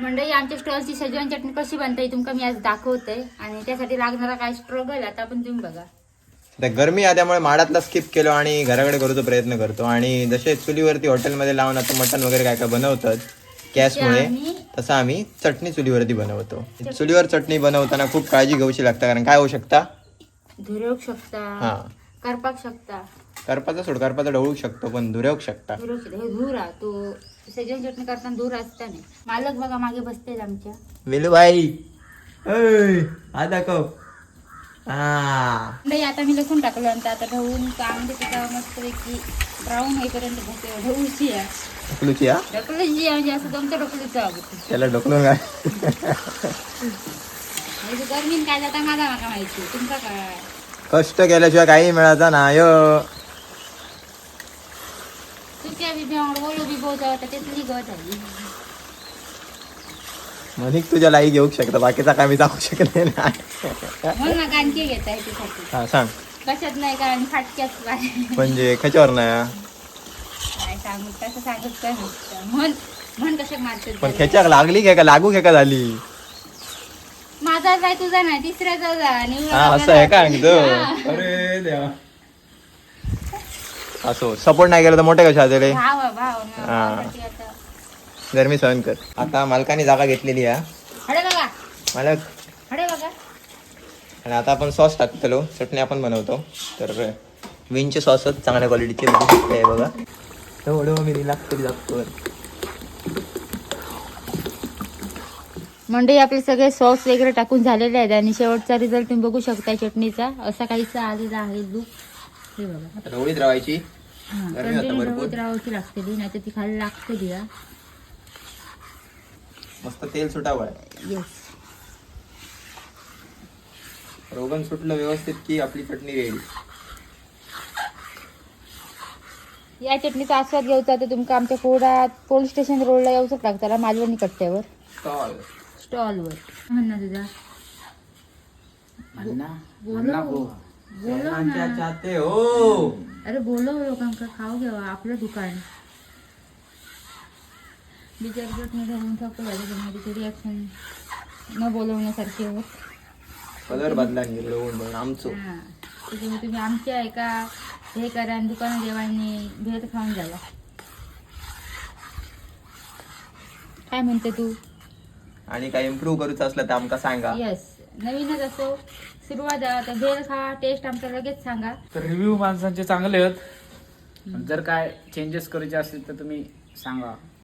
मंडळी आमच्या स्टॉलची शेजवान चटणी कशी बनते तुमका मी आज दाखवते आणि त्यासाठी लागणारा काय स्ट्रगल आता आपण तुम्ही बघा. गरमी आल्यामुळे माडातला स्किप केलो आणि घराकडे करूचा प्रयत्न करतो आणि जसे चुलीवरती हॉटेलमध्ये लावून आता मटण वगैरे काय काय बनवतात गॅसमुळे तसं आम्ही चटणी चुलीवरती बनवतो. चुलीवर चटणी बनवताना खूप काळजी घ्यावीशी लागतं कारण काय होऊ शकता धुरवू शकता हा करपाक शकता करपाचा सोड करपाचा ढवळू शकतो पण धुरेवू शकता. धूर हा तो शेजवान चटणी करताना धूर असता नाही. मालक बघा मागे बसते आमच्या वेलूबाई हा दाखव नाही आता मी लसूण टाकलं आणि आता ढवून चांगले तिथं मस्तपैकी ब्राऊन होईपर्यंत ढवूची आहे ढकलूची हा ढकलूची म्हणजे असं तुमच्या ढकलूचं हवं त्याला ढकलून काय गर्मीन काय जाता माझा माका माहिती तुमचा काय कष्ट केल्याशिवाय काही मिळायचा नाही तुझ्या बिब्यावर ओलो बिबवता होता त्यातली गत झाली मनिक तुझ्या लाई घेऊ शकता बाकीचा काय मी जाऊ शकत नाही. म्हणून ना गाणके घेता याच्यासाठी हा सांग कशात नाही कारण फाटक्यात काय म्हणजे खच्यावर नाही काय सांगू तसं सांगत काय नसतं म्हण म्हण कशा मारतात पण खेच्याक लागली काय का लागू काय का झाली माझा काय तुझा नाही तिसऱ्याचा जा आणि हा असं आहे का अरे देवा असो सपोर्ट नाही केला तर मोठे कशा झाले भाव भाव ना हा. भावासाठी आता गरमी सहन कर. आता मालकाने जागा घेतलेली आहे हडे बघा मालक हडे बघा आणि आता आपण सॉस टाकतलो चटणी आपण बनवतो तर विनचे सॉसच चांगल्या क्वालिटीचे बघू शकते बघा एवढं मी लागतो लागतो. मंडई आपले सगळे सॉस वगैरे टाकून झालेले आहेत आणि शेवटचा रिझल्ट तुम्ही बघू शकता चटणीचा असा काहीसा आलेला आहे लूक हे बघा. आता ढवळीत राहायची ढवळीत राहायची लागते नाही तर ती खाली लागते दिया मस्त तेल सुटावं येस रोगन सुटलं व्यवस्थित की आपली चटणी रेडी. या चटणीचा आस्वाद घ्यायचा तर तुमका आमच्या पोलीस स्टेशन रोडला यावंच लागताना मालवणी कट्ट्यावर स्टॉलवर म्हणणं तुझा बोलो ना चाहते हो अरे बोलो लोकांका खाऊ घ्यावा आपलं दुकान बिचार चटणी घालून टाकतो त्याची रिॲक्शन न बोलवण्यासारखे होत कलर बदला नाही आमचं त्याच्यामुळे तुम्ही आमच्या आहे का हे करा आणि दुकान जेवायने भेट खाऊन झाला काय म्हणते तू आणि काय इम्प्रूव्ह करूचं असलं तर आमका सांगा. येस नवीनच असो सुरुवात आता भेळ खा टेस्ट आमचा लगेच सांगा. तर रिव्ह्यू माणसांचे चांगले आहेत जर काय चेंजेस करायचे असतील तर तुम्ही सांगा.